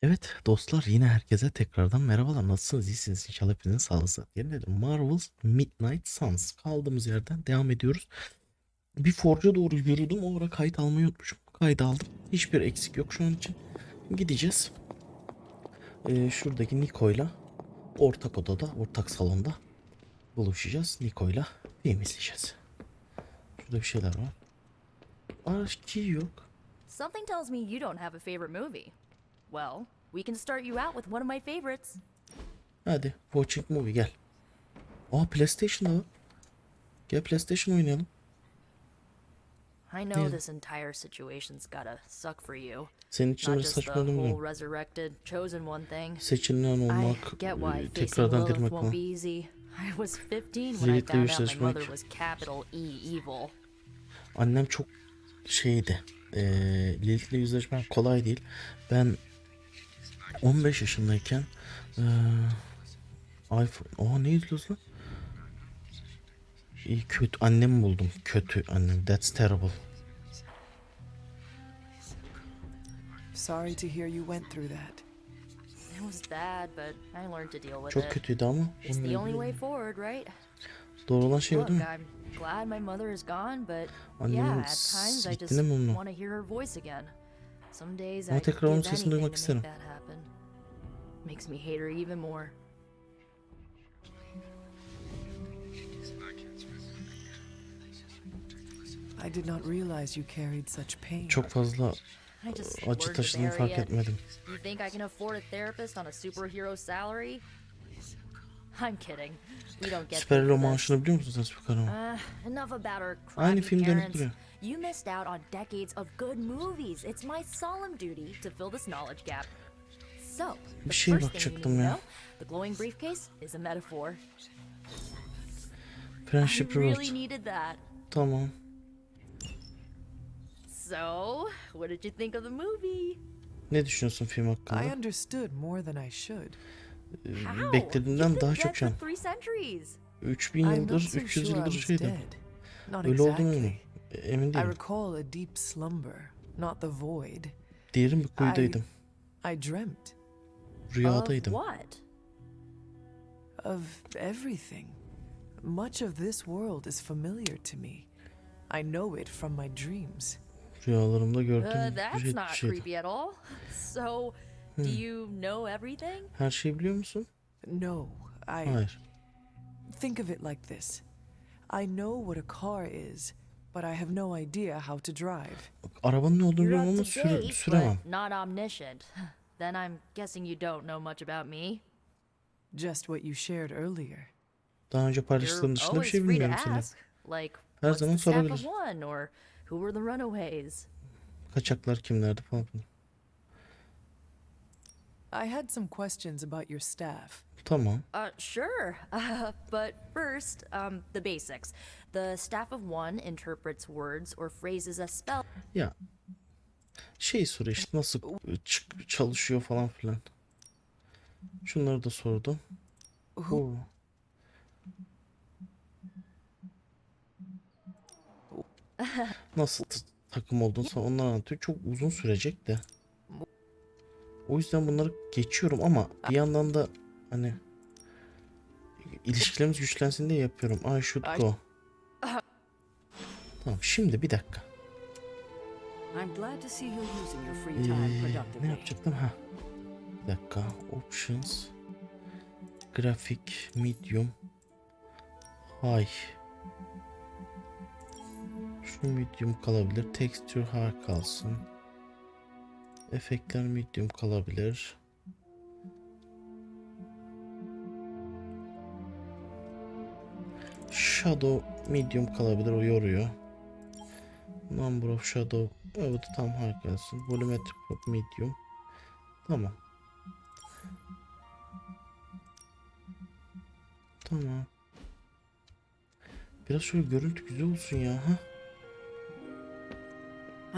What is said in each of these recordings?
Evet dostlar, yine herkese tekrardan merhabalar. Nasılsınız? İyisiniz? İnşallah hepinizin sağlığı sıhhat yerinde. Marvel Midnight Suns kaldığımız yerden devam ediyoruz. Bir Forge'a doğru yürüdüm. O ara kayıt almayı unutmuşum. Kaydı aldım. Hiçbir eksik yok şu an için. Gideceğiz. Şuradaki Niko'yla ortak odada, ortak salonda buluşacağız. Niko'yla film izleyeceğiz. Şurada bir şeyler var. Aşkı yok. Something tells me you don't have a favorite movie. Well, we can start you out with one of my favorites. Hadi watching movie gel. Aa, PlayStation'da var. Gel PlayStation oynayalım. I know Yeah. this entire situation's gotta suck for you. Senin için Not bir just the saçmalama. whole resurrected, chosen one thing. Seçilen I olmak, get why facing tekrardan Lilith dirmek won't falan. be easy. I was 15 when I Lilith'le found out my yüzleşmek. mother was capital E evil. Annem çok şeydi. Lilith'le yüzleşmek kolay değil. Ben 15 yaşındayken iPhone... ne izliyoruz lan? İyi, kötü annemi buldum. Kötü annem. That's terrible. Sorry to hear you went through that. It was bad, but I learned to deal with Çok it. kötüydü ama. It's the only way forward, right? Doğru olan şey o Look, değil mi? I'm glad my mother is gone, but Annemin yeah, at times I just gittiğine memnunum. want to hear her voice again. Some days Ama I tekrar onun give sesini duymak anything to make isterim. that happen. Makes me hate her even more. I did not realize you carried such pain. Çok fazla I just acı learned to taşıdığımı bury fark it. etmedim. You think I can afford a therapist on a superhero salary? I'm kidding. We don't get Süper paid for hero this. maaşını biliyor musun sen Süper Kahraman? Enough about our Aynı crappy film dönüp parents. duruyor. You missed out on decades of good movies. It's my solemn duty to fill this knowledge gap. So, the Bir şeye first thing you need to bakacaktım ya. know, the glowing briefcase is a metaphor. I Friendship Reward. really needed that. Tamam. So, what did you think of the movie? Ne düşünüyorsun film I hakkında? understood more than I should. How? Beklediğimden You've been daha dead çok şu an. for 3 centuries. 3000 I'm yıldır, not so 300 sure I yıldır was şeydim. dead. Not Öyle olduğunu eminim. exactly. Emin I değilim. recall a deep slumber, not the void. Diğerin bir kuyudaydım. I dreamt Rüyadaydım. Of what? of everything. Much of this world is familiar to me. I know it from my dreams. Rüyalarımda gördüğüm That's bir not şeydi. creepy at all. So, do you know everything? Her şeyi biliyor musun? No, Hayır. think of it like this. I know what a car is, but I have no idea how to drive. Bak, arabanın ne olduğunu You're biliyorum up ama to date, süremem. but not omniscient. Then I'm guessing you don't know much about me. Just what you shared earlier. Daha önce paylaştığım You're dışında bir always şey free to bilmiyorum senin. ask. Like, Her what's zaman the staff of sorabilir. one, or who were the runaways? Kaçaklar kimlerdi falan filan. I had some questions about your staff. Tamam. Sure. But first, the basics. The staff of one interprets words or phrases as spell. Ya şey soru işte nasıl çalışıyor falan filan. Şunları da sordum. Oo. Nasıl takım olduğunu sonra onlar anlatıyor. Çok uzun sürecek de. O yüzden bunları geçiyorum ama bir yandan da hani ilişkilerimiz güçlensin diye yapıyorum. I should go. Tamam, şimdi bir dakika. I'm glad to see you're using your free time Ne productively. yapacaktım? Ha. Bir dakika. Options. Grafik. Medium. High. Şu medium kalabilir. Texture high kalsın. Efektler medium kalabilir. Shadow medium kalabilir. O yoruyor. Number of shadow. Evet, tam high kalsın. Volumetric medium. Tamam. Tamam. Biraz şöyle görüntü güzel olsun ya. Ha?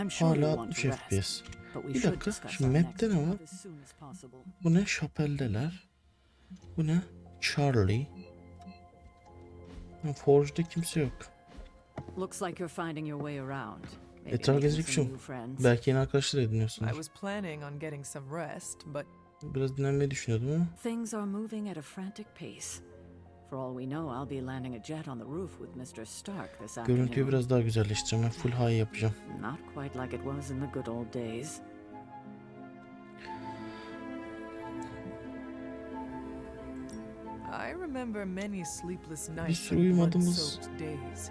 I'm sure you Hala want 60 to rest, FPS. but we Bir should dakika. discuss Şimdi our map'te next ne var? move as soon as possible. Bu ne? Şapeldeler. Bu ne? Charlie. Ha, Forge'da kimse yok. Looks like you're finding your way around. Etraf gezecek bir şey some yok. new friends. Belki yeni arkadaşlar I ediniyorsunuz. was planning on getting some rest, but Biraz dinlenmeyi düşünüyordum ama. Things are moving at a frantic pace. For all we know, I'll be landing a jet on the roof with Mr. Stark this Görüntüyü afternoon. biraz daha güzelleştireceğim. Ben full high yapacağım. Not quite like it was in the good old days. I remember many sleepless Bir nights sürü and uyumadığımız blood-soaked days.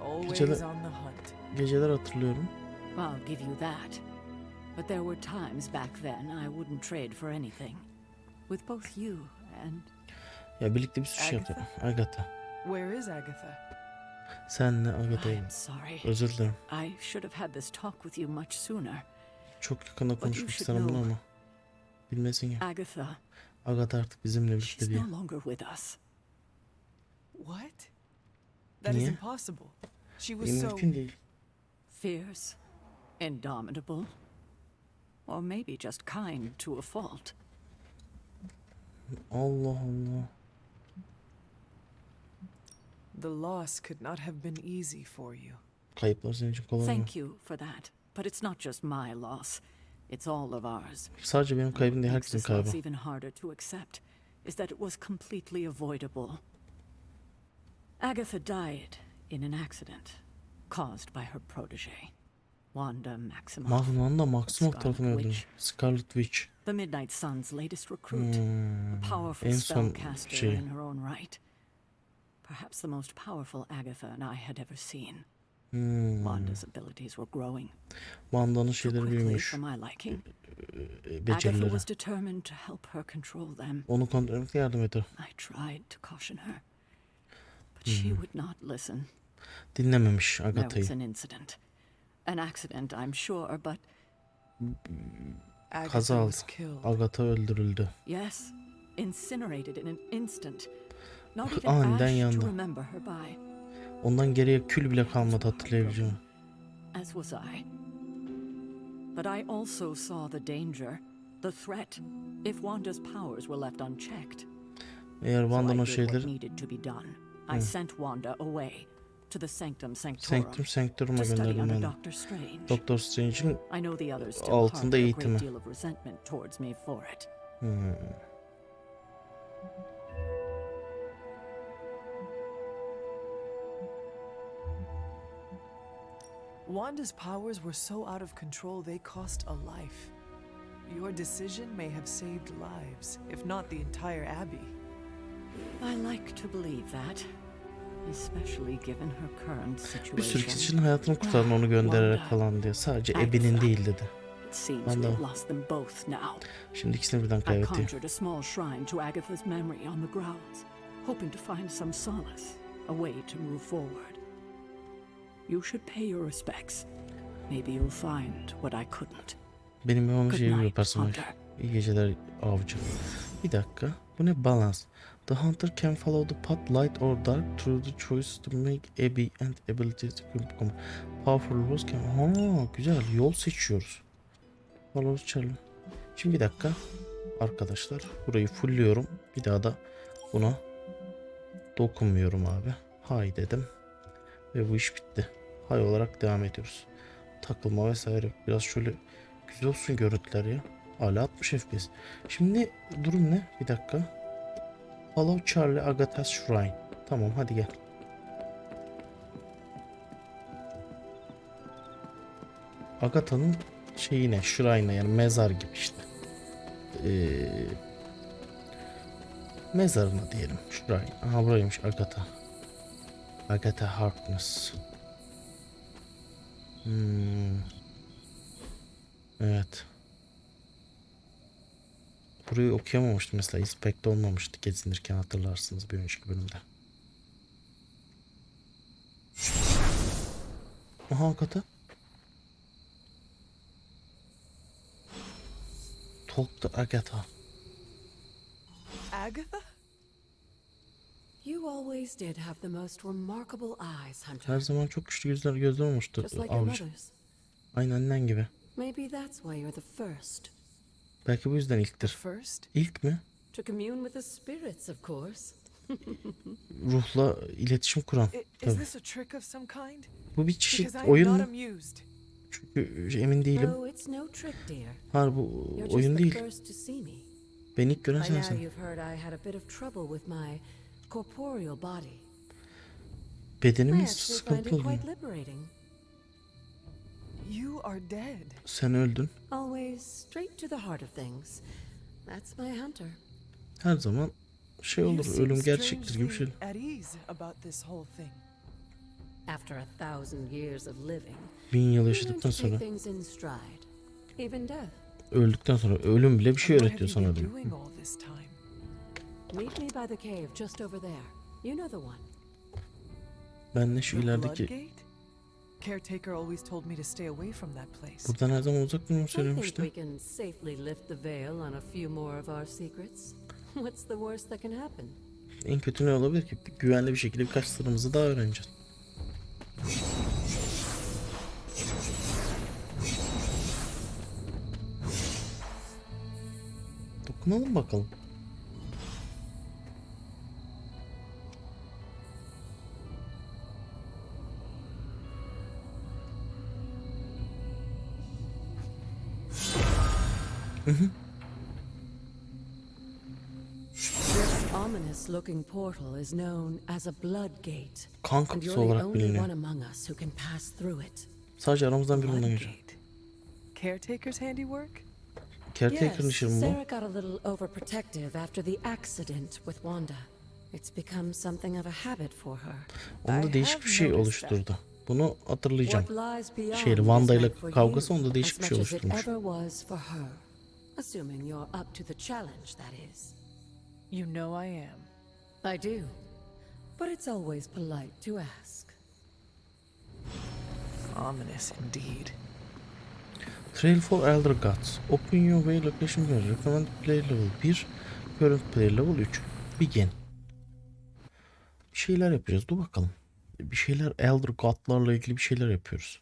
Always geceler- on the hunt. Geceler hatırlıyorum. I'll give you that. But there were times back then I wouldn't trade for anything. With both you and... Ya birlikte bir sürü şey yaptık. Agatha. Where is Agatha? Senle Agatha'yı. I'm sorry. Özür dilerim. I should have had this talk with you much sooner. Çok yakında you konuşmak should isterim bunu know. ama. Bilmesin ya. Agatha, Agatha artık bizimle birlikte she's diye. no longer with us. What? That is Niye? impossible. She was so... Mümkün değil. Fierce, indomitable, or maybe just kind to a fault. Allah Allah. The loss could not have been easy for you. Kayıplar senin için kolay mı? Thank you for that. But it's not just my loss. It's all of ours. Sadece benim kaybım değil, What makes herkesin this kaybı. loss even harder to accept is that it was completely avoidable. Agatha died in an accident caused by her protege, Wanda Maximoff. Wanda Maximoff Scarlet tarafından öldü. Witch. Scarlet Witch. The Midnight Suns'ı latest recruit. A powerful En son spellcaster şey. in her own right. Perhaps the most powerful Agatha and I had ever seen. Wanda's abilities were growing. Wanda'nın Too şeyleri quickly büyümüş. for my liking. Agatha Becerileri. was determined to help her control them. Onu kontrol etmekte yardım eder. I tried to caution her, but she would not listen. Dinlememiş There was Agatha'yı. an incident. An accident, I'm sure, but Agatha Kaza aldı. was killed. Agatha öldürüldü. yes, incinerated in an instant. Not even Aniden ash yandı. to remember her by, Ondan geriye kül bile kalmadı hatırlayabileceğim. as was I. But I also saw the danger, the threat, if Wanda's powers were left unchecked. Eğer So Wanda'nın I o did what şeyleri needed to be done. I sent Wanda away to the Sanctum Sanctorum Sanctum Sanctorum'a to study gönderdim under ben. Doctor Strange. Doktor Strange'in I know the others still altında harbor a eğitimi. great deal of resentment towards me for it. Wanda's powers were so out of control they cost a life. Your decision may have saved lives, if not the entire Abbey. I like to believe that, especially given her current bir sürü situation. kişinin hayatını kurtardın onu göndererek falan diyor. Sadece Abby'nin değil dedi. It seems Wanda. we've lost them both now. Şimdi ikisini birden I kaybediyor. conjured a small shrine to Agatha's memory on the grounds, hoping to find some solace, a way to move forward. You should pay your respects. Maybe you'll find what I couldn't. Benim yapmam Good şey night, yaparsın. Hunter. İyi geceler avcı. Bir dakika. Bu ne balance? The hunter can follow the path light or dark through the choice to make Abby and abilities to become powerful rules can... Ha, güzel. Yol seçiyoruz. Follows Charlie. Şimdi bir dakika. Arkadaşlar burayı fullliyorum. Bir daha da buna dokunmuyorum abi. Hay dedim. Ve bu iş bitti. Hay olarak devam ediyoruz. Takılma vesaire. Biraz şöyle güzel olsun görüntüler ya. Hala 60 FPS. Şimdi durum ne? Bir dakika. Follow Charlie Agatha's Shrine. Tamam hadi gel. Agatha'nın şeyine, shrine'ına yani mezar gibi işte. Mezarına diyelim. Shrine. Aha buraymış Agatha. Agatha Harkness. Evet. Burayı okuyamamıştım mesela. İspekte olmamıştı gezinirken hatırlarsınız bir önceki bölümde. Aha Agatha. Talk to Agatha. Agatha? You always did have the most remarkable eyes, Hunter. Her zaman çok güçlü gözler olmuştu Just like your avcı. mother's. Aynı annen gibi. Maybe that's why you're the first. Belki bu yüzden ilktir. First? İlk mi? To commune with the spirits, of course. Ruhla iletişim kuran. Is Tabii. this a trick of some kind? Bu bir çeşit Because I am oyun not mu? amused. Çünkü emin değilim. Oh, it's no trick, dear. Hayır bu You're just oyun the değil. first to see me. Beni ilk gören By now sensin. you've heard I had a bit of trouble with my corporeal body. I Bedenimiz actually find it sıkıntılı. quite liberating. You are dead. Sen öldün. Always straight to the heart of things. That's my hunter. Her zaman şey You olur. seem Ölüm gerçektir gibi bir şey. strangely at ease about this whole thing. After 1,000 years of living, 1000 yıl you learn yaşadıktan to take sonra, things in stride. Even death. öldükten sonra ölüm bile bir şey And what öğretiyor have you sana been diyor. doing all this time? Meet me by the cave just over there. You know the one. Ben de şu The ilerideki Bloodgate? Caretaker always told me to stay away from that place. buradan her zaman uzak durmamı I think we söylemişti. can safely lift the veil on a few more of our secrets. What's the worst that can happen? En kötü ne olabilir ki? Güvenli bir şekilde birkaç sırrımızı daha öğreneceğiz. Dokunalım bakalım. This ominous-looking portal is known as a blood gate, Kan and kapısı you're the olarak only one biliniyor. among us who can pass through it. Sadece aramızdan biri bundan geçer. Bloodgate. Caretaker's handiwork? Caretaker'ın işi mi bu? Sarah got a little overprotective after the accident with Wanda. It's become something of a habit for her. Onda I değişik have bir şey noticed oluşturdu. Bunu hatırlayacağım. What lies beyond Şeyle, is Wanda ile meant for kavgası you onda değişik as bir şey much as it oluşturmuş. ever was for her. Assuming you're up to the challenge, that is. You know I am. I do. But it's always polite to ask. Ominous indeed. Trail for Elder Gods. Open your way location menu. Recommend play level 1. Current play level 3. Begin. Bir şeyler yapacağız. Dur bakalım. Bir şeyler Elder God'larla ilgili bir şeyler yapıyoruz.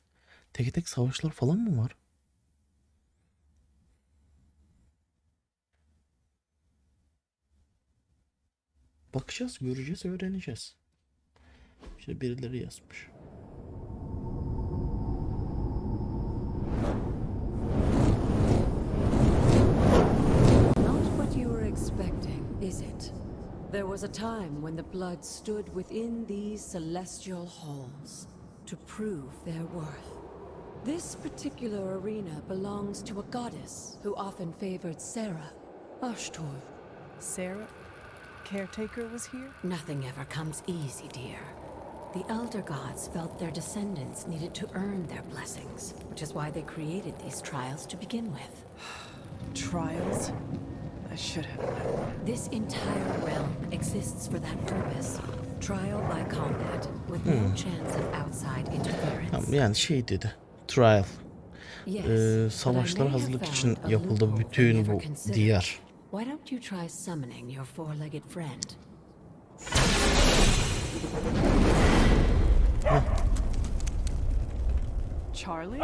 Tek tek savaşlar falan mı var? Bakacağız, göreceğiz, öğreneceğiz. İşte birileri yazmış. Not what you were expecting, is it? There was a time when the blood stood within these celestial halls to prove their worth. This particular arena belongs to a goddess who often favored Sarah, Ashtor. Sarah? Caretaker was here? Nothing ever comes easy, dear. The Elder Gods felt their descendants needed to earn their blessings, which is why they created these trials to begin with. Trials? I should have known. This entire realm exists for that purpose. Trial by combat, with no chance of outside interference. Tamam, yani şey dedi. Trial. Yes, but I Savaşlara may have hazırlık found için a yapıldı loophole bütün they never bu considered. diyar. Why don't you try summoning your four-legged friend? Charlie?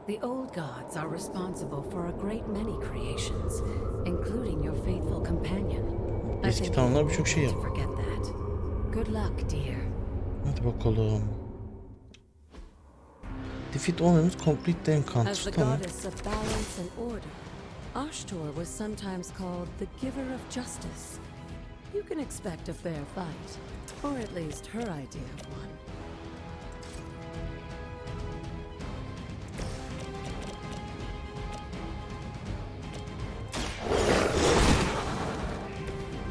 The old gods are responsible for a great many creations, including your faithful companion. I Eski think tanrılar you birçok şey won't yaptı. forget that. Good luck, dear. Hadi bakalım. Defeat all enemies, complete the As encounters. the Tamam. goddess of balance and order, Ashtor was sometimes called the giver of justice. You can expect a fair fight, or at least her idea of one.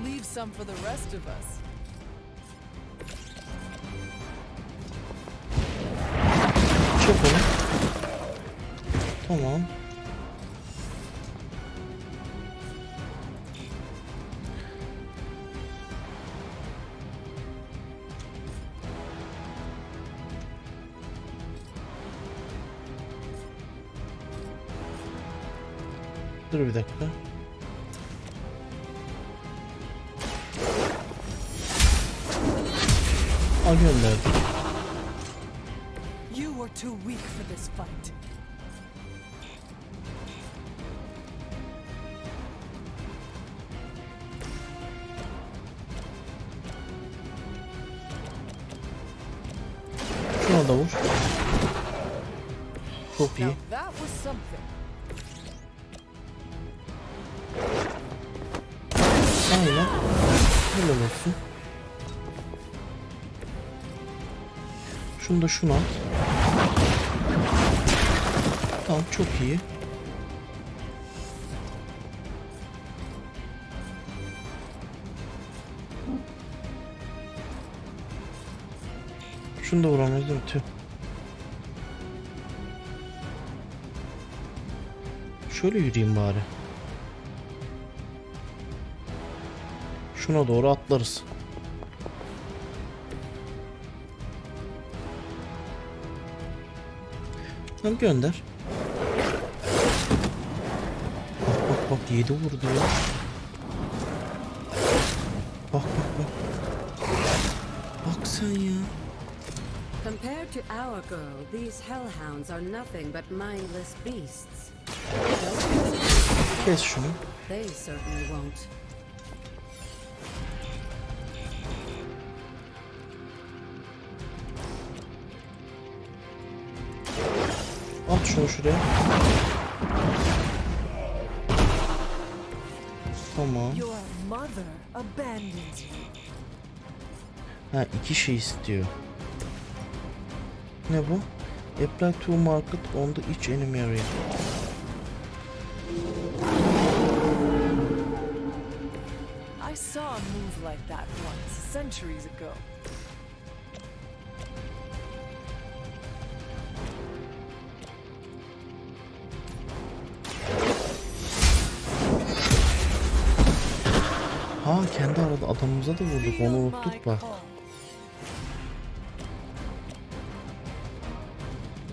Leave some for the rest of us. Çek onu. Tamam. Dur bir dakika. Gönderdik. You were too weak for this fight. Şuna da vur. Çok iyi. Now that was something. Aynen. Helal olsun. Şunu da şuna at. Tamam, çok iyi. Şunu da vuramıyoruz değil mi? Tüh. Şöyle yürüyeyim bari. Şuna doğru atlarız. Tamam, gönder. Bak bak 7 vurdu ya. Bak bak bak. Bak sen ya. Compared to our girl, these hellhounds are nothing but mindless beasts. Kes şunu. They certainly won't. At şunu şuraya. Tamam. Your mother abandoned you. Ha, 2 şey istiyor. Ne bu? Apply to market on the each enemy area. I saw a move like that once, centuries ago. Ha, kendi arada adamımıza da vurduk, onu unuttuk bak.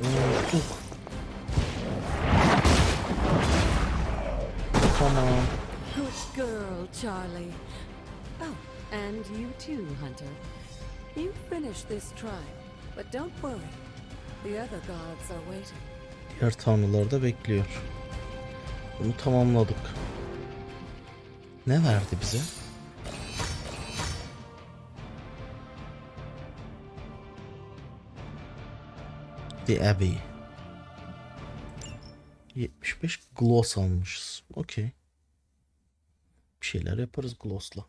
Unuttuk. Tamam. Good girl, Charlie. Oh, and you too, Hunter. You finished this trial, but don't worry. The other gods are waiting. Diğer tanrılar da bekliyor. Bunu tamamladık. Ne verdi bize? The Abbey. 75 gloss almışız. Okey. Bir şeyler yaparız gloss'la.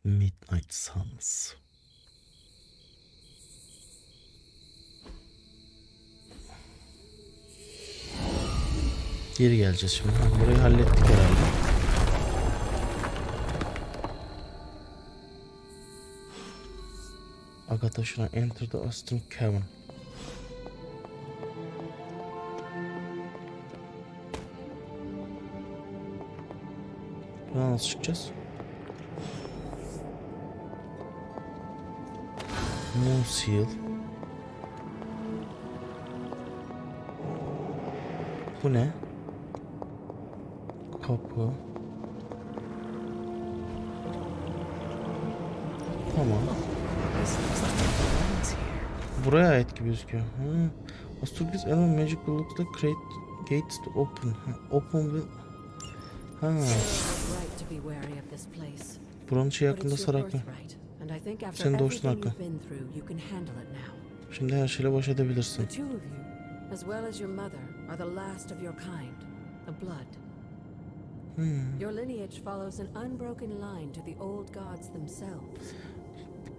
Midnight Suns'ı. Geri geleceğiz şimdi. Burayı hallettik herhalde. Agatha should enter the Eastern Cavern. Buradan nasıl çıkacağız? Moon Seal. Bu ne? Kapı. Tamam. Buraya ait gibi gözüküyor. Astrologist Elon Magic looks like create gates to open. Open will. Ha. Right to be wary of this place. Buranın şey But hakkında it's your saraklı. birthright, and I think after Senin doğuştun everything hakkı. you've been through, you can handle it now. Şimdi her şeyle baş edebilirsin. The two of you, as well as your mother, are the last of your kind, the blood. Your lineage follows an unbroken line to the old gods themselves.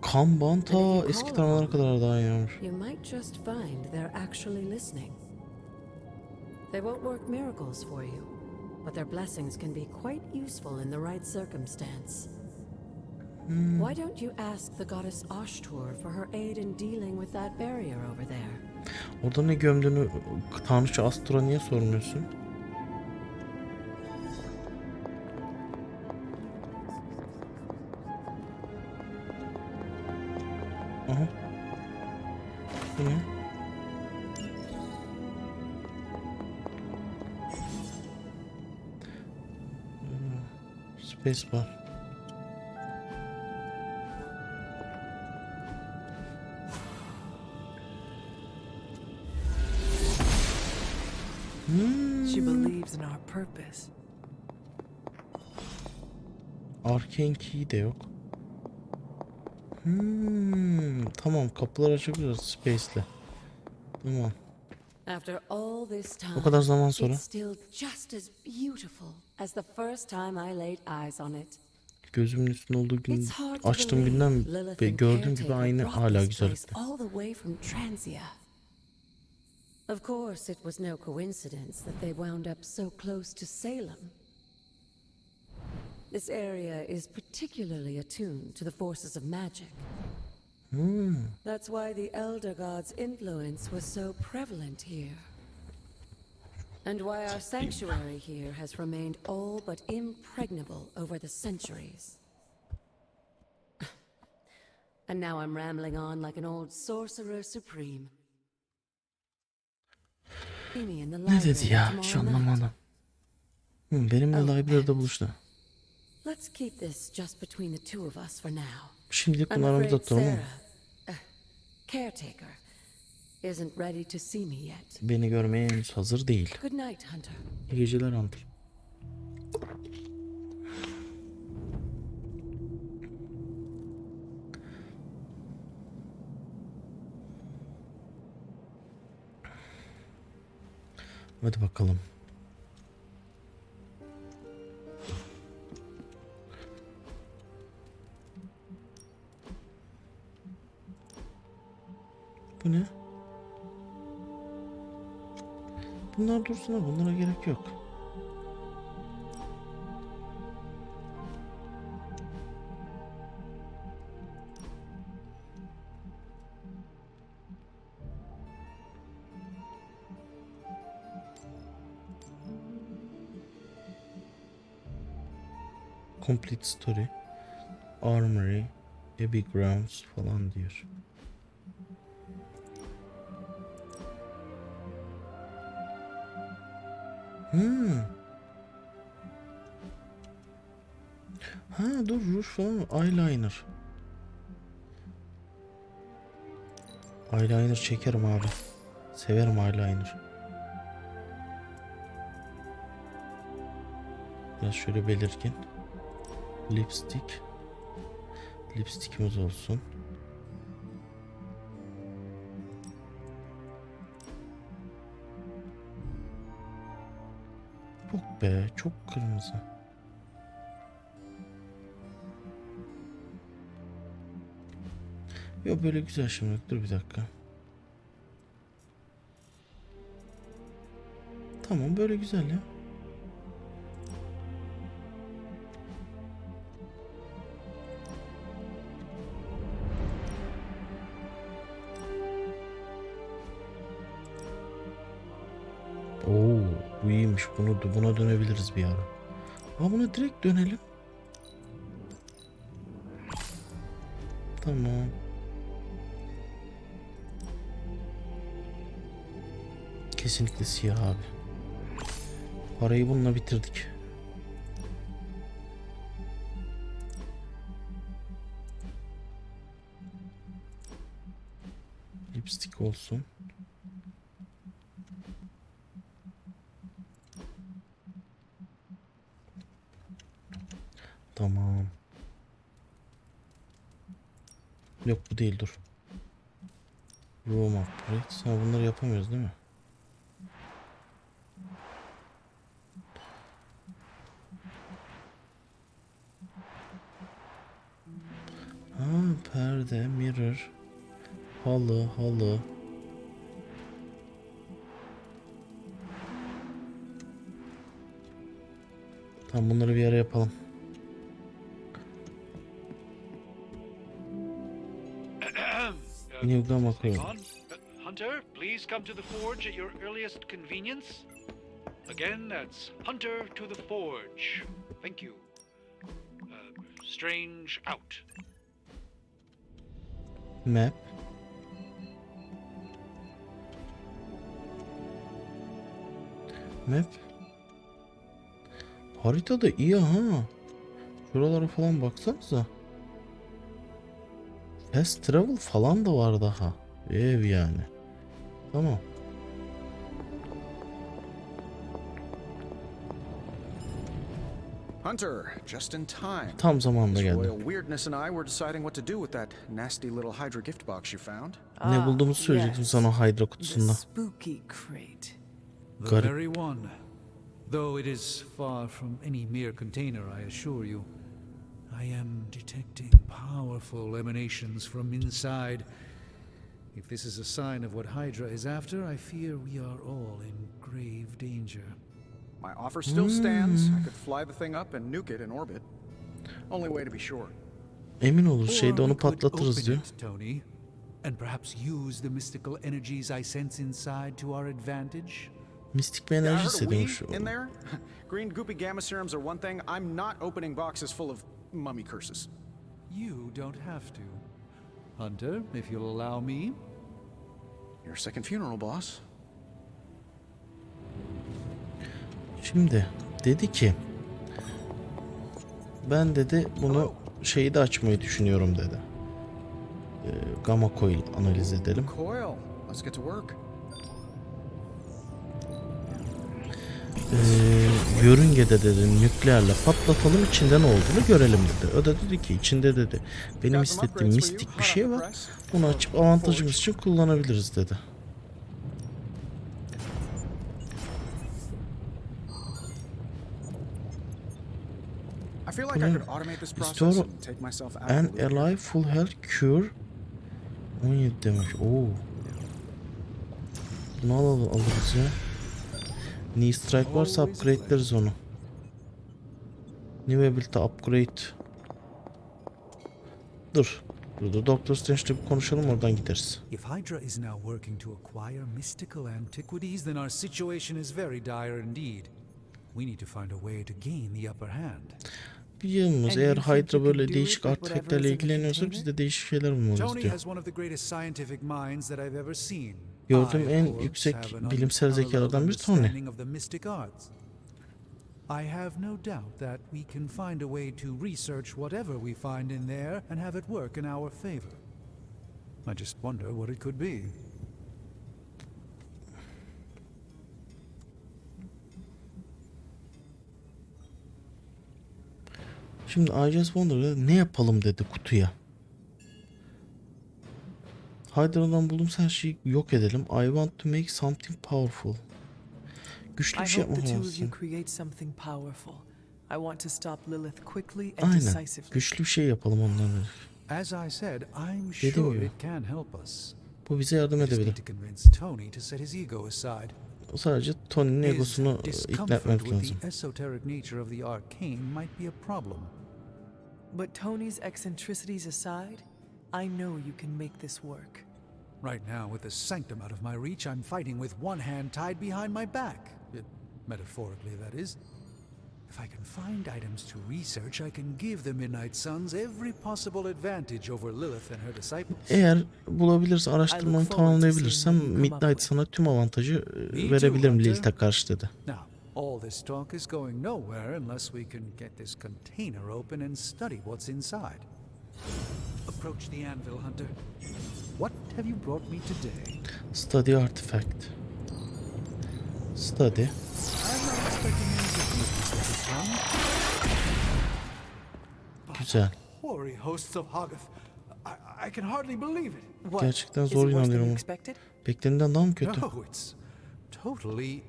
Kan bağın ta eski tanrılara kadar daha iyiymiş. You might just find they're actually listening. They won't work miracles for you, but their blessings can be quite useful in the right circumstance. Why don't you ask the goddess Ashtur for her aid in dealing with that barrier over there? Orada ne gömdüğünü tanrıça Astra niye sormuyorsun? Aha. Bu ne? Space bar. She believes in our purpose. Arcane key de yok. Tamam, kapılar açabiliriz space'le. Tamam. After all this time, O kadar zaman sonra. it's still just as beautiful as the first time I laid eyes on it. Gözümün üstünde olduğu gün, It's hard to açtığım believe günden Lilith ve and gördüğüm gibi Caretaker aynı brought hala this güzellikte. place all the way from Transia. Of course, it was no coincidence that they wound up so close to Salem. This area is particularly attuned to the forces of magic. That's why the Elder God's influence was so prevalent here. And why our sanctuary here has remained all but impregnable over the centuries. And now I'm rambling on like an old sorcerer supreme. See me in the Ne library dedi ya? Hiç tomorrow night. anlamadım. Benimle Oh, library'de buluştu. Let's keep this just between the two of us for now. Şimdilik I'm bunu aramızda afraid tutalım ama Sarah, Caretaker, isn't ready to see me yet. beni görmeye henüz hazır değil. Good night, Hunter. İyi geceler Hunter. Hadi bakalım. Bu ne? Bunlar dursun ha, bunlara gerek yok. Complete story, armory, Abbey grounds falan diyor. Ha dur, ruj falan, eyeliner. Eyeliner çekerim abi. Severim eyeliner. Biraz şöyle belirgin. Lipstick. Lipstickimiz olsun. Yok be, çok kırmızı. Yok, böyle güzel şimdi. Dur bir dakika. Tamam, böyle güzel ya. Oo, bu iyiymiş. Buna dönebiliriz bir ara. Buna direkt dönelim. Tamam. Kesinlikle siyah abi. Parayı bununla bitirdik. Lipstick olsun. Tamam. Yok, bu değil, dur. Room upgrade. Ha, bunları yapamıyoruz değil mi? Ha, perde, mirror, halı. Tamam, bunları bir ara yapalım. Yine uygulama koyalım. Hunter, please come to the forge at your earliest convenience. Again, that's Hunter to the forge. Thank you. Strange out. Map. Harita da iyi ha. Şuralara falan baksanıza. Fast travel falan da var daha. Ev yani. Tamam. Hunter, just in time. Tam zamanında This geldi. royal weirdness and I were deciding what to do with that nasty little Hydra gift box you found. Ne bulduğumuzu söyleyecektim yes. sana o Hydra The kutusunda. spooky crate. The Garip. very one. Though it is far from any mere container, I assure you. I am detecting powerful emanations from inside. If this is a sign of what Hydra is after, I fear we are all in grave danger. My offer still stands. I could fly the thing up and nuke it in orbit. Only way to be sure. Emin olur Or şeyde onu we could patlatırız open diyor. it, Tony, and perhaps use the mystical energies I sense inside to our advantage. Mistik bir Yeah, I enerji heard a hissediyormuş. we in there. Green goopy gamma serums are one thing. I'm not opening boxes full of mummy curses. You don't have to. Hunter, if you'll allow me. Your second funeral, boss. Şimdi dedi ki ben dedi bunu şeyi de açmayı düşünüyorum dedi. Gamma coil analiz edelim. Coil. Let's get to work. Yörüngede dedi nükleerle patlatalım içinde ne olduğunu görelim dedi. O da dedi ki içinde dedi benim istediğim mistik bir şey var. Bunu açıp avantajımız için kullanabiliriz dedi. I feel like I could automate this process Restore and take myself out an of the loop. alive full health cure 17 demiş. Oo. Bunu alırız ya. Knee strike varsa upgrade'leriz onu. New ability upgrade. Dur. Dur. Doctor Strange'le bir konuşalım oradan gideriz. If Hydra is now working to acquire mystical antiquities, then our situation is very dire indeed. We need to find a way to gain the upper hand. Bir yılımız eğer Hydra böyle değişik artifactlerle ilgileniyorsa biz de değişik şeyler bulmalıyız Tony diyor. has one of the greatest scientific minds that I've ever seen. Gördüğüm I, en of course, yüksek have an bilimsel zekalardan biri unparalleled Tony. understanding of the mystic arts. I have no doubt that we can find a way to research whatever we find in there and have it work in our favor. I just wonder what it could be. Şimdi I just wonder ne yapalım dedi kutuya. Hydra'dan bulduğumuz her şeyi yok edelim. I want to make something powerful. Güçlü bir I şey hope the yapmak two of lazım. you create something powerful. I want to stop Lilith quickly and Aynen. decisively. Güçlü bir şey yapalım ondan. As I said, I'm Dediğim sure gibi. it can help us. Bu bize yardım I just edebilir. need to convince Tony to set his ego aside. Sadece Tony'nin His egosunu ikna discomfort etmek with lazım. the esoteric nature of the arcane might be a problem. But Tony's eccentricities aside, I know you can make this work. Right now, with the sanctum out of my reach, I'm fighting with one hand tied behind my back. Metaphorically, that is. If I can find items to research, I can give the Midnight Suns every possible advantage over Lilith and her disciples. Eğer bulabilirse araştırmamı tamamlayabilirsem Midnight sana tüm avantajı verebilirim Lilith'e karşı dedi. Now, all this talk is going nowhere unless we can get this container open and study what's inside. Approach the anvil, Hunter. What have you brought me today? Study artifact. Study. I'm not expecting any difficulties this time. Güzel. Hoary hosts of Hoggoth. I can hardly believe it. What? Gerçekten Is it zor worse than inanıyorum. you expected? Beklenenden daha mı kötü? No, it's totally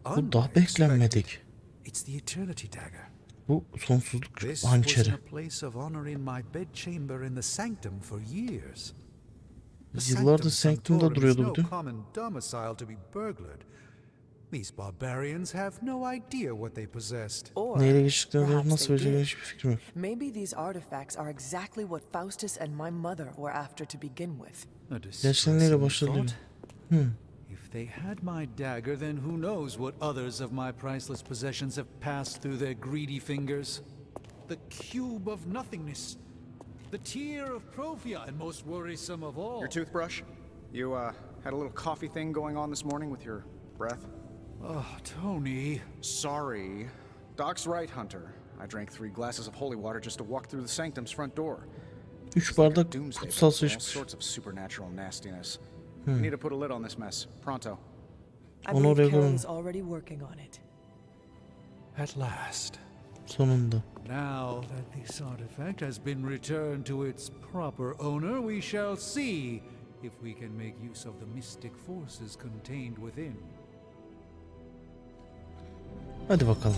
Bu daha unexpected. beklenmedik. It's the Eternity Dagger. Bu sonsuzluk This was in hançeri. a place of honor in my bedchamber in the sanctum for years. The Yıllardır Sanctum Sanctum'da Sanctorum is duruyordu no bu dün. common domicile to be burglared. These barbarians have no idea what they possessed. Or Neyle geçtiklerini perhaps nasıl they vereceğine did. hiçbir fikrim yok. Maybe these artifacts are exactly what Faustus and my mother were after to begin with. A Gerçekten neyle distressing başladı? thought. If they had my dagger, then who knows what others of my priceless possessions have passed through their greedy fingers. The cube of nothingness. The tear of Prophia, and most worrisome of all. Your toothbrush? You, had a little coffee thing going on this morning with your breath? Oh, Tony. Sorry. Doc's right, Hunter. I drank 3 glasses of holy water just to walk through the sanctum's front door. 3 bardak Doomsday kutsal book, all seçmiş. sorts of supernatural nastiness. We need to put a lid on this mess. Pronto. I Onu oraya believe Carol koyalım. is already working on it. At last. Sonunda. Now that this artifact has been returned to its proper owner, we shall see if we can make use of the mystic forces contained within. Hadi bakalım.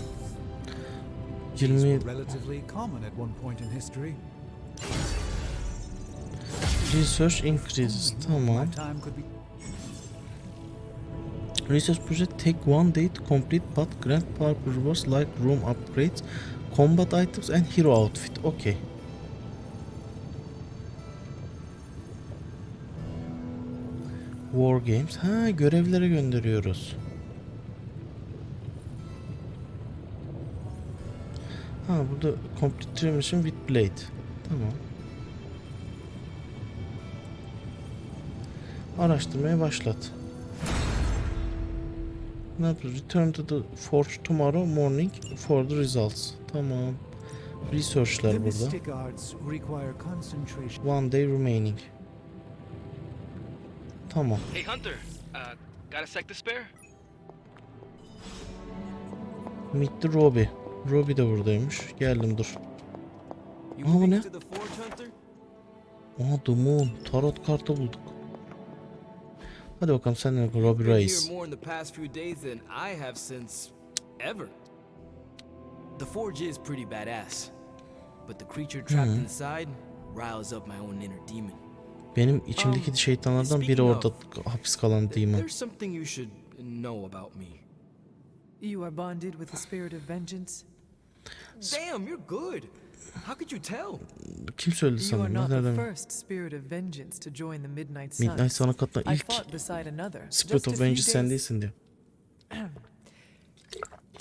These 20 were relatively common at one point in history. research increases. Tamam. My time could be Research project take one day to complete but grant powerful rewards like room upgrades, combat items and hero outfit. Okay. War games. Ha, görevlere gönderiyoruz. Ha, burada complete mission with blade. Tamam. Araştırmaya başlat. Ne yapıyoruz? Return to the forge tomorrow morning for the results. Tamam. Research'lar The burada. mystic arts require concentration. One day remaining. Tamam. Hey Hunter, got a sec to spare? Meet the Robbie. Robbie de buradaymış. Geldim dur. Aa, bu ne? Aa, The Moon. Tarot kartı bulduk. Hadi bakalım sen de Robbie Reis. More in the past few days than I have since ever. The forge is pretty badass, but the creature trapped inside riles up my own inner demon. Benim içimdeki şeytanlardan biri orada hapis kalan demon. There's something you should know about me. You are bonded with the spirit of vengeance. Damn, you're good. How could you tell? Kim söyledi You sana? are not the Nereden? first spirit of vengeance to join the Midnight Suns. Midnight Suns'a katılan I ilk fought beside another. Spirit just a of few Vengeance sen days- değilsin diyor.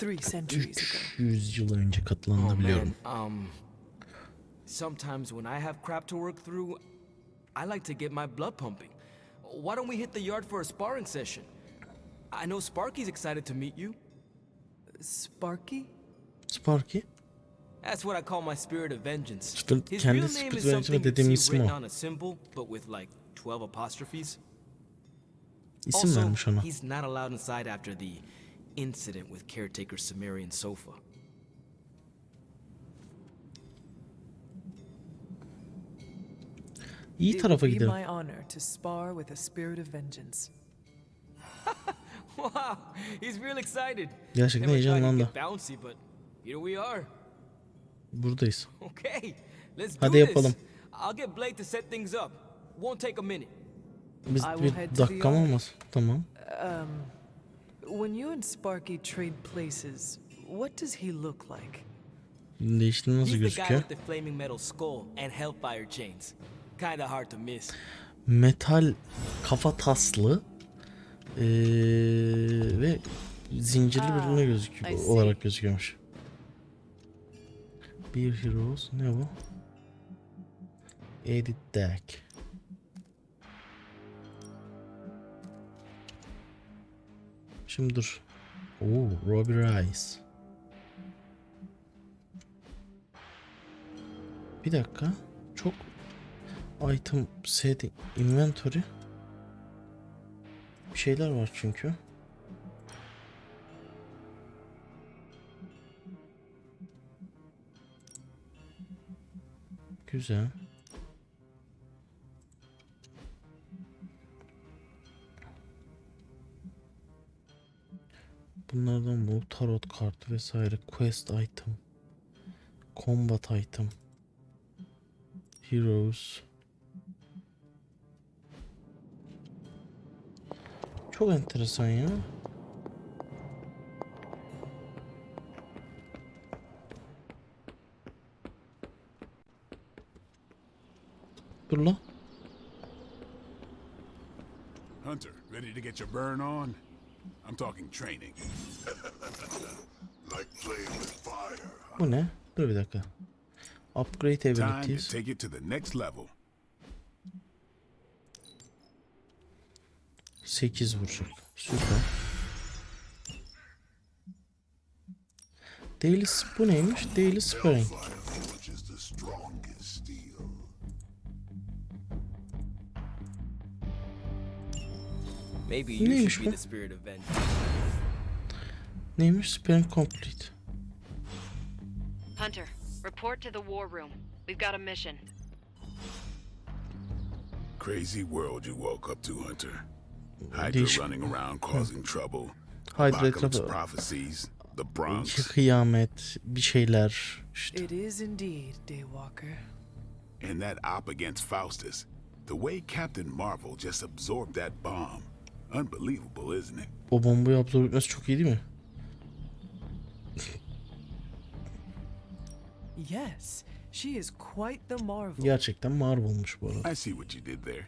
3 centuries ago. 300 yıl önce katılanını biliyorum. Sometimes when I have crap to work through, I like to get my blood pumping. Why don't we hit the yard for a sparring session? I know Sparky's excited to meet you. Sparky? Sparky? That's what I call my spirit of vengeance. İşte His kendi real name Spirit is of Vengeance something you dediğim see ismi written o. on a symbol, but with like 12 apostrophes. İsim Also, vermiş ona. he's not allowed inside after the incident with caretaker Sumerian Sofa. İyi It tarafa would be gidelim. my honor to spar with a spirit of vengeance. Wow, he's real excited. Gerçekten Never thought he'd heyecanlandı. get bouncy, but here we are. Buradayız. Okay, let's do Hadi this. yapalım. I'll get Blake to set things up. Won't take a minute. Biz I will bir head to dakikam the olmaz. Tamam. When you and Sparky trade places, what does he look like? Değişti nasıl He's the guy gözüküyor? with the flaming metal skull and hellfire chains. Kinda hard to miss. Metal kafa taslı ve zincirli birine gözüküyor I see. olarak gözüküyormuş. Bir Heroes ne bu? Edit deck. Şimdi dur. Oo, Robbie Rice. Bir dakika. Çok item setting inventory bir şeyler var çünkü. Güzel. Bunlardan bu tarot kartı vesaire, quest item, combat item, heroes. Çok enteresan ya. Dur la. Hunter, ready to get your burn on? I'm talking training. Like playing with fire. Bu ne? Dur bir dakika. Upgrade Time to abilities. take it to the next level. 8 vuracak. Süper. Daily bu neymiş? Daily Sparring. Which is the strongest steel. Maybe you Neymiş should be bu? the spirit of vengeance. Neymiş? Sparring complete. Hunter, report to the war room. We've got a mission. Crazy world you woke up to, Hunter. Hydra Değişik. running around causing trouble. Hydra Apocalypse etrafı. prophecies. The Bronx. Kıyamet, bir şeyler. İşte. It is indeed, Daywalker. And that op against Faustus. The way Captain Marvel just absorbed that bomb. Unbelievable, isn't it? O bombayı absorbe etmesi çok iyi değil mi? Yes, she is quite the marvel. Gerçekten Marvel'mış bu arada. I see what you did there.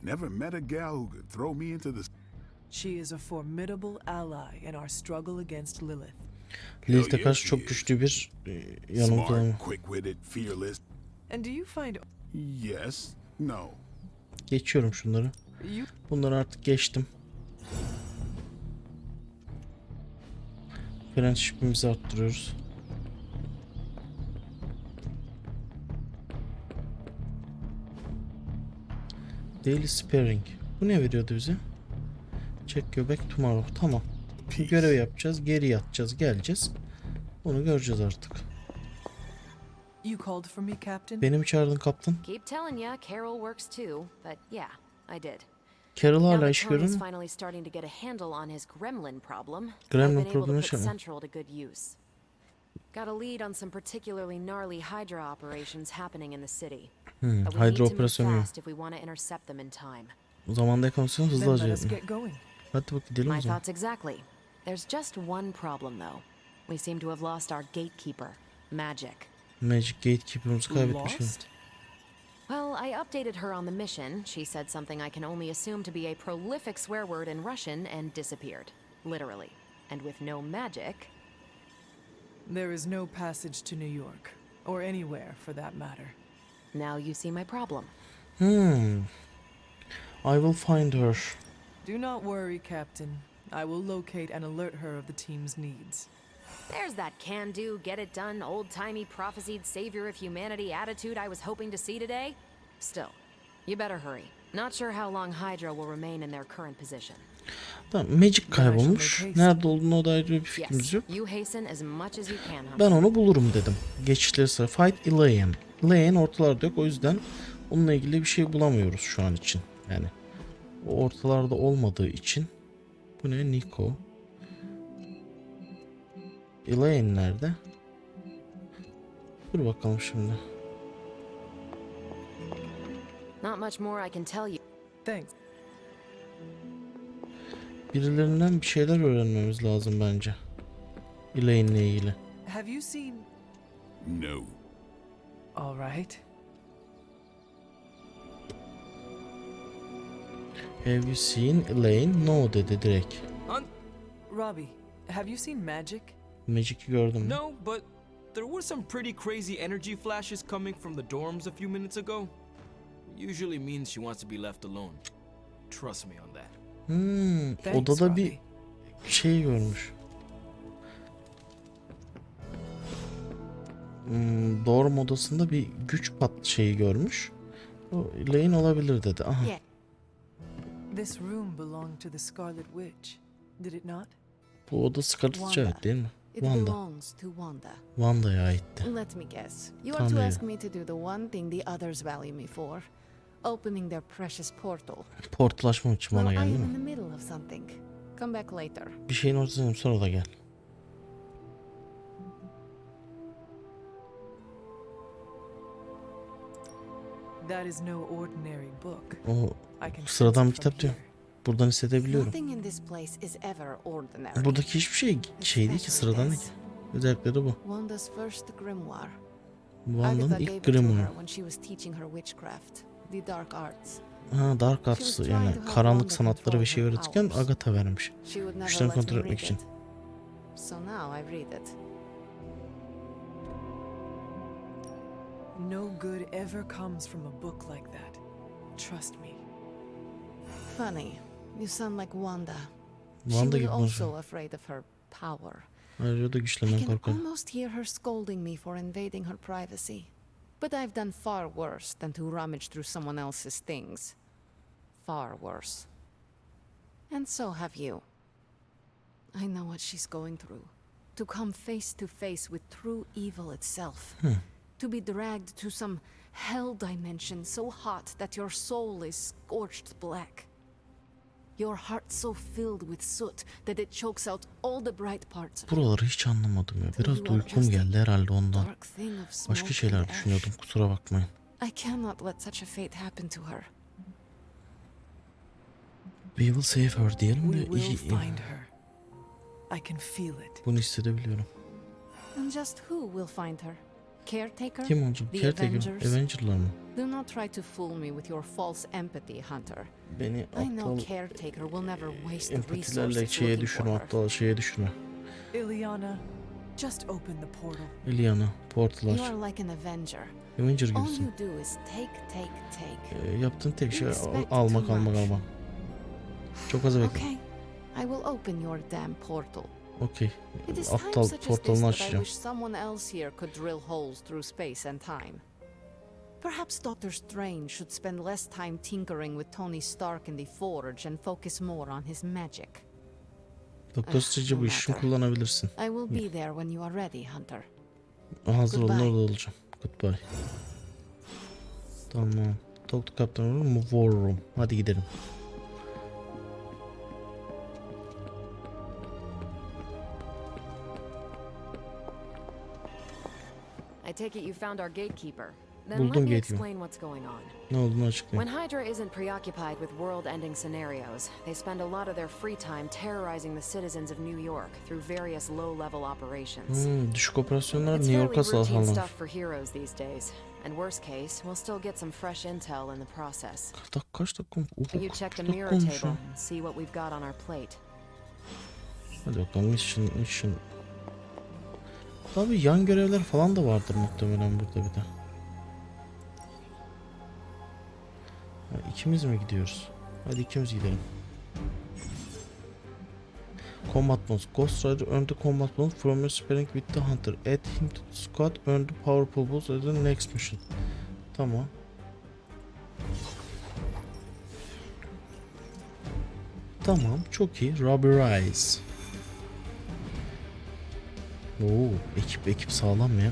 Never met a gal who could throw me into the... She is a formidable ally in our struggle against Lilith. Lilith'e karşı çok güçlü bir yanımız olan. Smart, quick-witted, fearless. And do you find... Yes. No. Geçiyorum şunları. Bunları artık geçtim. Friendship'imizi arttırıyoruz. Daily Sparring. Bu ne veriyordu bize? Check your back tomorrow. Tamam. Bir görev yapacağız. Geri yatacağız. Geleceğiz. Onu göreceğiz artık. You called for me, Captain? Beni mi çağırdın kaptan? Keep telling ya, Carol works too, but yeah, I did. Carol Now hala that iş görüyor Tony's mu? finally starting to get a handle on his gremlin problem, Gremlin I've been able problemi to put şey mi? Central to good use. Got a lead on some particularly gnarly Hydra operations happening in the city. But we need Hydra to move operasyonu. fast if we want to intercept them in time. O zaman da yakalıyorsanız hızlı Then let acele us edin. get going. Hadi bak gidelim o My zaman. thoughts exactly. There's just one problem though. We seem to have lost our gatekeeper, Magic. Magic Gatekeeper'ımızı kaybetmişim. Lost? Well, I updated her on the mission. She said something I can only assume to be a prolific swear word in Russian and disappeared. Literally. And with no magic... There is no passage to New York, or anywhere for that matter. Now you see my problem. I will find her. Do not worry, Captain. I will locate and alert her of the team's needs. There's that can-do, get-it-done, old-timey prophesied savior of humanity attitude I was hoping to see today. Still, you better hurry. Not sure how long Hydra will remain in their current position. Tamam, Magic kaybolmuş. Nerede olduğuna dair bir fikrimiz Yes, yok. you hasten as much as you can, Hunter. Ben onu bulurum dedim. Geçişleri sıra. Fight Elaine. Elaine ortalarda yok. O yüzden onunla ilgili bir şey bulamıyoruz şu an için. Yani o ortalarda olmadığı için. Bu ne? Nico. Elaine nerede? Dur bakalım şimdi. Not much more I can tell you. Thanks. Birilerinden bir şeyler öğrenmemiz lazım bence. Elaine'le ilgili. Have you seen... No. All right. Have you seen Elaine? No dedi direkt. Robbie, have you seen Magic? Magic'i gördüm. No, but there were some pretty crazy energy flashes coming from the dorms a few minutes ago. Usually means she wants to be left alone. Trust me on that. Thanks, Odada bir Robbie. şey görmüş. Dorm odasında bir güç şeyi görmüş. O Elaine olabilir dedi. Aha. Yeah. This room belonged to the Scarlet Witch, did it not? Bu oda Scarlet'e ait değil mi? It Wanda. belongs to Wanda. Wanda'ya aitti. Let me guess. You are to Tanrı'ya. ask me to do the one thing the others value me for. Opening their precious portal. Portlaşmam için Well, bana I geldi am in mi? the middle of something. Come back later. Bir şeyin ortasındayım, sonra da gel. That is no ordinary book. O I can sıradan bir sense it from kitap diyor. here. Buradan hissedebiliyorum. Nothing in this place is ever ordinary. Buradaki hiçbir şey değil ki, sıradan değil ki. Özellikleri bu. Wanda's first grimoire. Wanda'nın Agatha gave ilk it to her grimoire. when she was teaching her witchcraft, the dark arts. Ha, Dark Arts, yani karanlık sanatları ve şey öğretirken Agatha vermiş. She would never Güçlerini let me kontrol etmek read için. it. So now I read it. No good ever comes from a book like that. Trust me. Funny, you sound like Wanda. Wanda She gibi was konuşuyor. also afraid of her power. Ayrıca da I güçlerinden can korkarım. almost hear her scolding me for invading her privacy. But I've done far worse than to rummage through someone else's things. Far worse. And so have you. I know what she's going through. to come face to face with true evil itself. To be dragged to some hell dimension so hot that your soul is scorched black. Your heart so filled with soot that it chokes out all the bright parts of you. Buraları hiç anlamadım ya. Biraz da uykum geldi herhalde ondan. Başka şeyler düşünüyordum, kusura bakmayın. I cannot let such a fate happen to her. We will save her diyelim de We will find her. I can feel it. bunu hissedebiliyorum. And just who will find her? Caretaker? Kim olacak? The Caretaker, Avengers? Avenger'lar mı? Do not try to fool me with your false empathy, Hunter. Beni I know aptal Caretaker will never waste the empatilerle resources şeye looking for düşürme, her. aptal şeye düşürme. Ilyana, just open the portal. Ilyana, portal You aç. are like an Avenger. Avenger All gibisin. you do is take. Yaptığın tek şey Expect almak too much. almak. Çok az bekle. Okay, I will open your damn portal. Okey. It is Aptal time such as this portalını that I açacağım. wish someone else here could drill holes through space and time. Perhaps Doctor Strange should spend less time tinkering with Tony Stark in the Forge and focus more on his magic. Doktor Strange'i bu no iş için matter. kullanabilirsin. I will be there when you are ready, Hunter. Hazır olun, Goodbye. orada olacağım. Goodbye. Tamam. Doktor Kaptan olur mu? War Room. Hadi gidelim. I take it you found our gatekeeper. Then Buldum let me gatekeeper. explain what's going on. Ne olduğunu When açıklayayım. Hydra isn't preoccupied with world-ending scenarios, they spend a lot of their free time terrorizing the citizens of New York through various low-level operations. Düşük operasyonlar It's New fairly York'a routine sağlanır. stuff for heroes these days. And worst case, we'll still get some fresh intel in the process. Kaç dakika? You check the mirror olmuş ya. table and see what we've got on our plate. Hadi bakalım mission. Tabii yan görevler falan da vardır muhtemelen burada bir de. Ha, ikimiz mi gidiyoruz? Hadi ikimiz gidelim. Combat bonus. Ghost Rider earned the combat bonus from your sparring with the hunter. Add him to the squad, earn the powerful bonus at the next mission. Tamam. Tamam, çok iyi. Robbie Rice. Oo, ekip sağlam ya.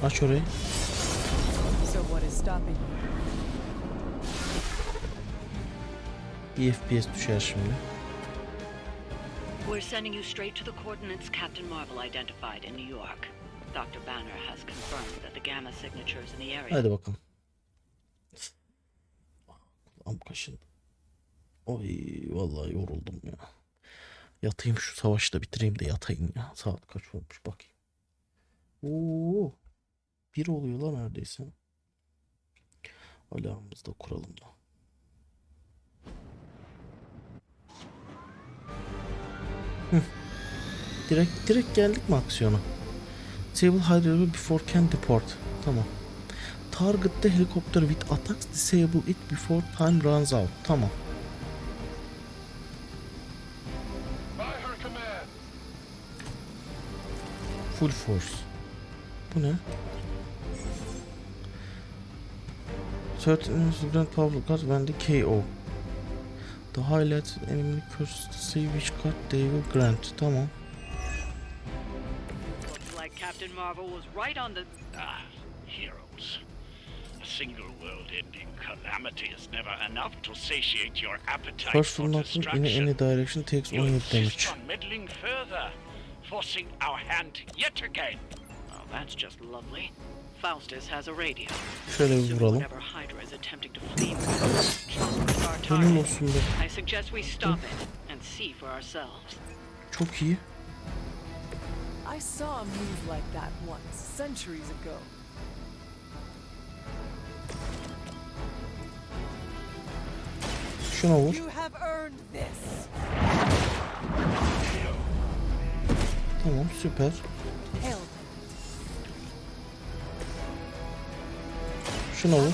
Aç orayı. So what is stopping you? Bir FPS düşer şimdi. We're sending you straight to the coordinates Captain Marvel identified in New York. Dr. Banner has confirmed that the gamma signatures in the area. Hadi bakalım. Kulağım kaşındı. Oy vallahi yoruldum ya. Yatayım şu savaşı da bitireyim de yatayım ya. Saat kaç olmuş bakayım. Oo. Bir oluyor lan neredeyse. Alarmımızı da kuralım da. Direkt geldik mi aksiyona? Disable Hydra before can deport. Tamam. Target the helicopter with attacks. Disable it before time runs out. Tamam. Full force. Bu ne? Certain incident power card when the KO. The highlighted enemy curses to see which card they will grant. Tamam. Looks like Captain Marvel was right on the... Heroes. A single world-ending calamity is never enough to satiate your appetite First for will not in any destruction. direction takes You 17 insist damage. on meddling further, forcing our hand yet again. Well, that's just lovely. Faustus has a radio. Şöyle bir So vuralım. whatever Hydra is attempting to flee from our Helal target. olsun be. I suggest we stop it and see for ourselves. Çok iyi. I saw a move like that once, centuries ago. Şuna vur. You have earned this. Tamam süper. Hell, Şuna vur.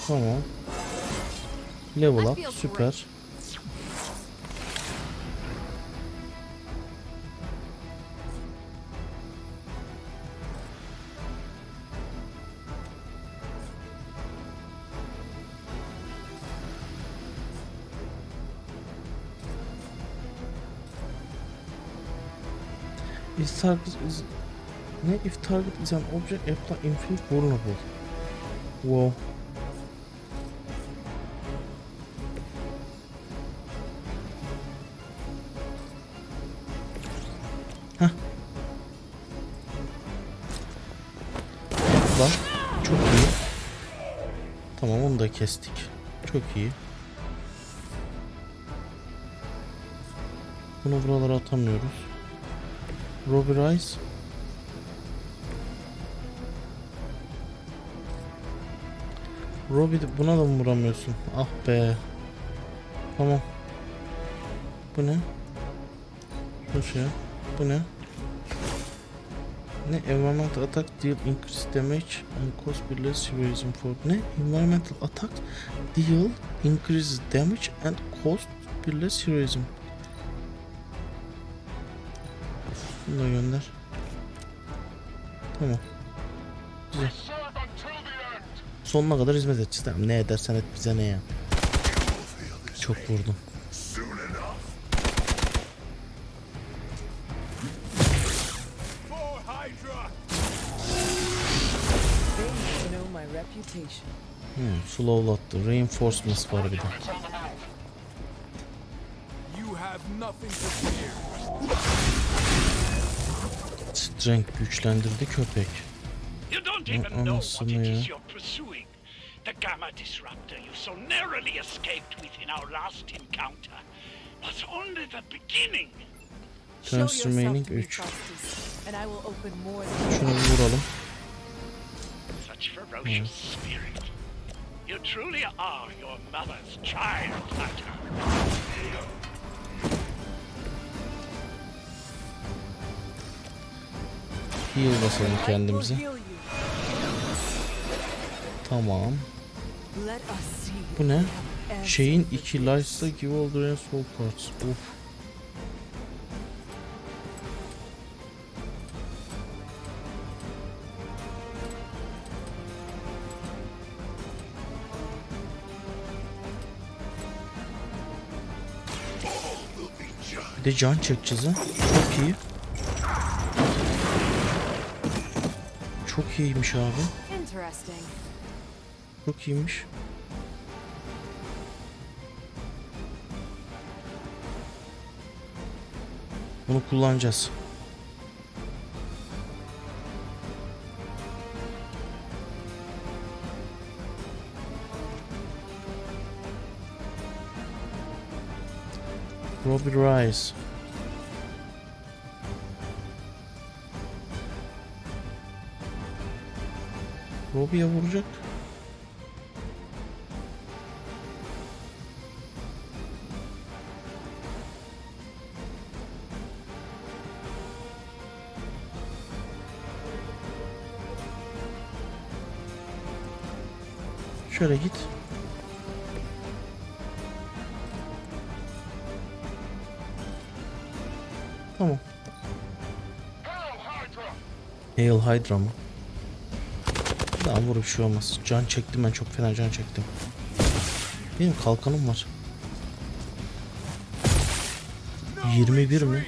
Tamam. Level up süper. If target is if target is an object, apply infinite vulnerable. Wow. Hah. Bak. Çok iyi. Tamam, onu da kestik. Çok iyi. Bunu buralara atamıyoruz. Robbie Rice. Robbie, buna da mı vuramıyorsun? Ah be. Tamam. Bu ne? Şu şey. Bu ne? Ne? Environmental attack deal increase damage and cost bir less heroism for. Ne? Environmental attack deal increase damage and cost bir less heroism. Bunu da gönder. Tamam. Güzel. Sonuna kadar hizmet edeceğiz. Tamam, ne edersen et, bize ne ya. Çok vurdum. Slowlattı. Reinforcements var bir de. Strength güçlendirdi köpek. Anasını ya. The gamma disruptor you so narrowly escaped with in our last encounter was only the beginning. Turns remaining 3. Şunu vuralım. Such ferocious spirit. You truly are your mother's child, Hunter. Heal basalım kendimize. Tamam. Bu ne? Şeyin 2 life'sa give all the rest all cards. Of. Bir de can çekeceğiz ha. Çok iyi. Çok iyiymiş abi. Çok iyiymiş. Bunu kullanacağız. Robbie Rice. Robbie'ye vuracak. Şöyle git. Tamam. Hail Hydra mı? Daha vurup bir şey olmaz. Can çektim ben, çok fena can çektim. Benim kalkanım var. 21 mi?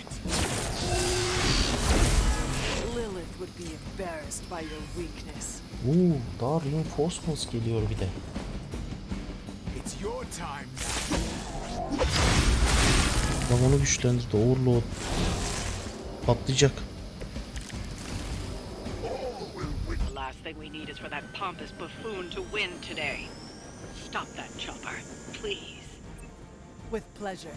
Daha reinforcements geliyor bir de. Bak onu güçlendirdi. Overload patlayacak. The last thing we need is for that pompous buffoon to win today. Stop that chopper, please. With pleasure.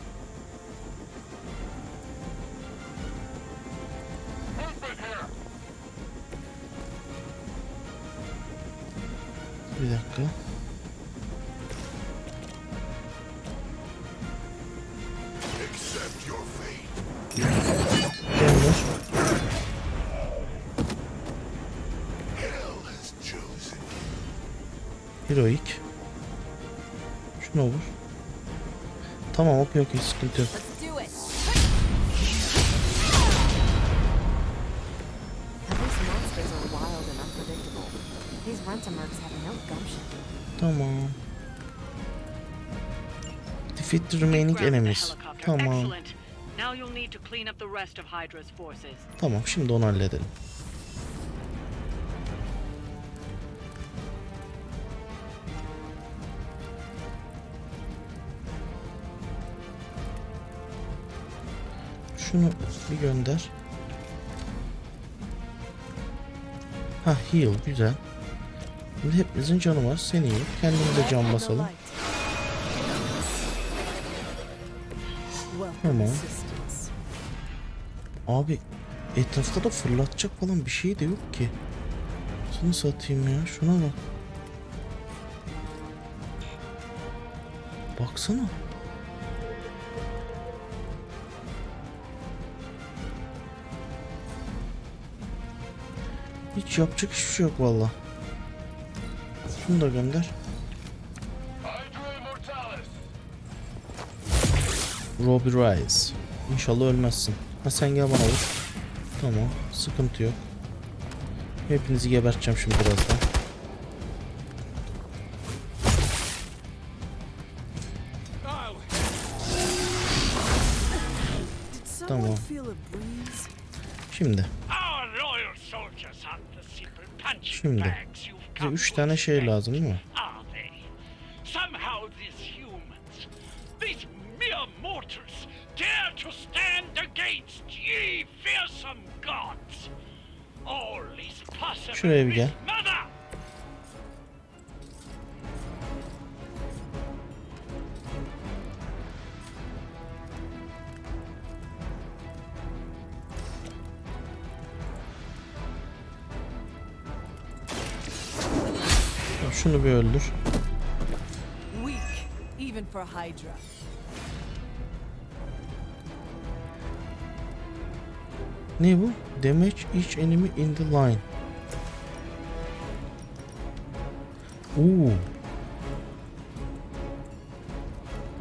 Bir dakika. Gelmiş. Heroic. Şunu olur. Tamam, okey sıkıntı yok. Tamam. Defeat the remaining enemies. Tamam. Now you'll need to clean up the rest of Hydra's forces. Tamam, şimdi onu halledelim. Şunu bir gönder. Ha, heal, güzel. Şimdi hepimizin canı var. Seni iyi. Kendimize can basalım. Tamam. Abi etrafta da fırlatacak falan bir şey de yok ki. Şunu satayım ya. Şuna bak. Baksana. Hiç yapacak hiçbir şey yok valla. Şunu da gönder. Robbie Rise. İnşallah ölmezsin. Ha, sen gel bana vur. Tamam, sıkıntı yok. Hepinizi geberteceğim şimdi birazdan. Tamam. Şimdi. Şimdi. Bize 3 tane şey lazım değil mi? Şuraya bir gel. Şunu bir öldür. Ne bu? Damage each enemy in the line. Oo.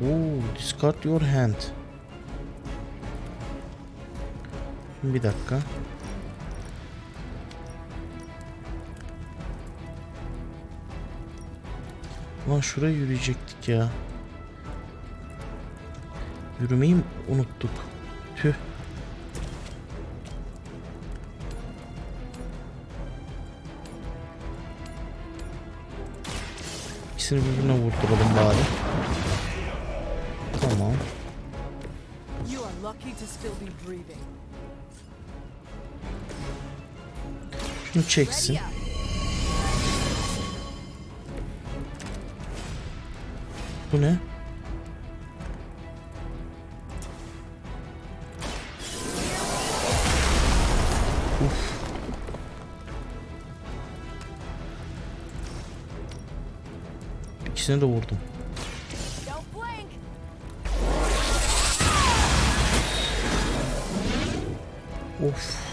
Oo, discard your hand. Bir dakika. Lan şuraya yürüyecektik ya. Yürümeyi unuttuk. Tüh. İkisini birbirine vurduralım bari. Tamam. Şunu çeksin. Bu ne? Uf. İkisini de vurdum. Of.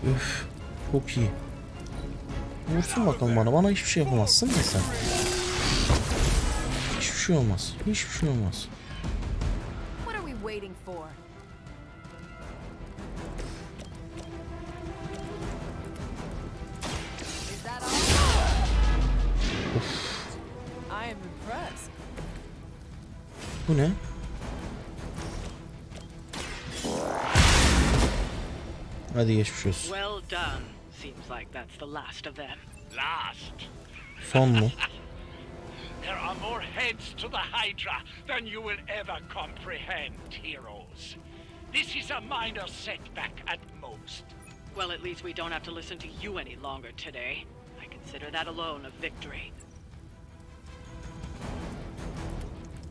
Üf. Çok iyi. Vursun bakalım bana. Bana hiçbir şey yapamazsın da sen. Hiçbir şey olmaz. Hiçbir şey olmaz. Of. Bu ne? Hadi geçmiş olsun. Well done. Seems like that's the last of them. Last? Son mu? There are more heads to the Hydra than you will ever comprehend, heroes. This is a minor setback at most. Well, at least we don't have to listen to you any longer today. I consider that alone a victory.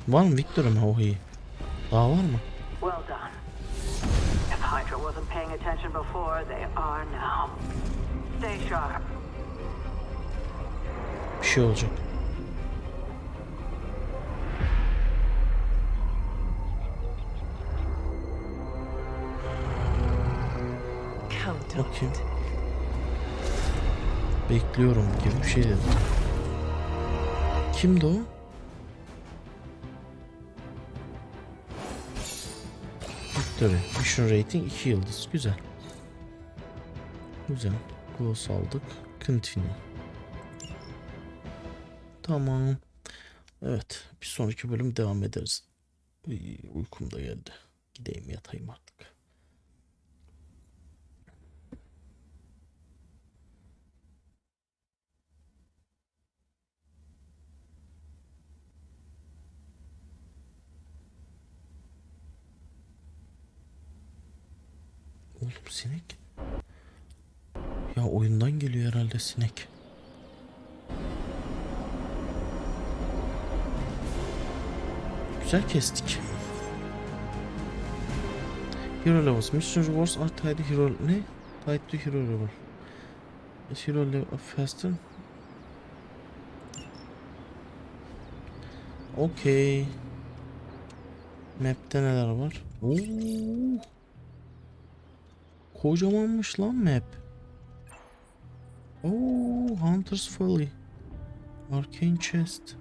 Var mı Victor'un? Oh iyi. Daha var mı? Well done. If Hydra wasn't paying attention before, they are now. Stay sharp. Bir şey olacak. Bakayım. Bekliyorum gibi bir şey dedi. Kimdi o? Victory. Mission rating 2 yıldız. Güzel. Güzel. Close aldık. Continue. Tamam. Evet. Bir sonraki bölüm devam ederiz. Uykum da geldi. Gideyim yatayım artık. Oğlum sinek. Ya oyundan geliyor herhalde sinek. Güzel kestik. Hero levels. Mission rewards are tied to hero... Ne? Tied to hero level. Is hero level faster? Okay. Map'te neler var? Oo. Kocamanmış lan map. Oo, Hunter's Folly. Arcane Chest.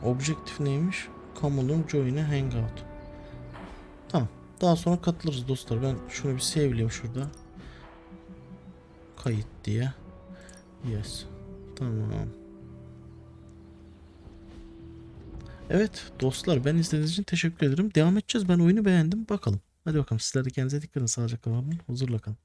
Objektif neymiş? Commod'un Join'e Hangout. Tamam. Daha sonra katılırız dostlar. Ben şunu bir save'leyeyim şurada. Kayıt diye. Yes. Tamam. Evet dostlar, ben izlediğiniz için teşekkür ederim. Devam edeceğiz. Ben oyunu beğendim. Bakalım. Hadi bakalım. Sizler de kendinize dikkat edin. Sağlıcakla kalın. Huzurla kalın.